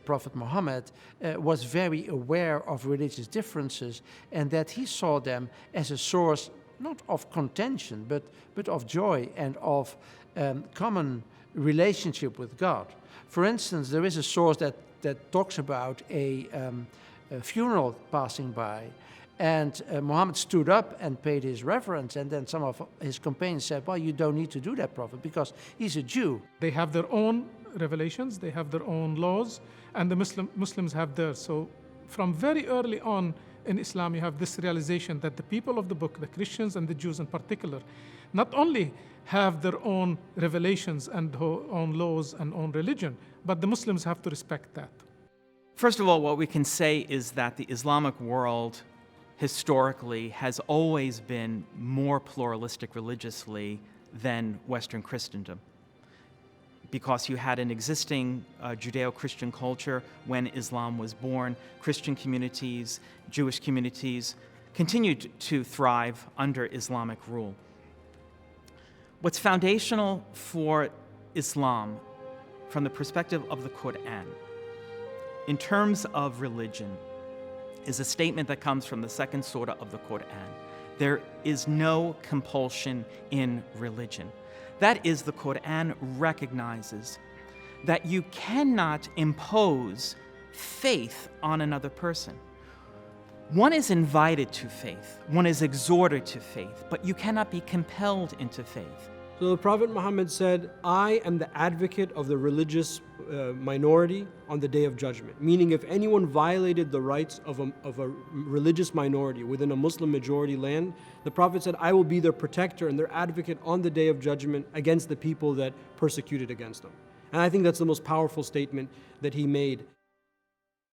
Prophet Muhammad was very aware of religious differences, and that he saw them as a source not of contention, but of joy and of common relationship with God. For instance, there is a source that talks about a funeral passing by, and Muhammad stood up and paid his reverence, and then some of his companions said, well, you don't need to do that, Prophet, because he's a Jew. They have their own revelations, they have their own laws, and the Muslims have theirs. So from very early on in Islam, you have this realization that the people of the book, the Christians and the Jews in particular, not only have their own revelations and own laws and own religion, but the Muslims have to respect that. First of all, what we can say is that the Islamic world historically has always been more pluralistic religiously than Western Christendom, because you had an existing Judeo-Christian culture when Islam was born. Christian communities, Jewish communities continued to thrive under Islamic rule. What's foundational for Islam from the perspective of the Quran, in terms of religion, is a statement that comes from the second surah of the Quran. There is no compulsion in religion. That is, the Quran recognizes that you cannot impose faith on another person. One is invited to faith, one is exhorted to faith, but you cannot be compelled into faith. So the Prophet Muhammad said, I am the advocate of the religious minority on the Day of Judgment. Meaning, if anyone violated the rights of a religious minority within a Muslim majority land, the Prophet said, I will be their protector and their advocate on the Day of Judgment against the people that persecuted against them. And I think that's the most powerful statement that he made.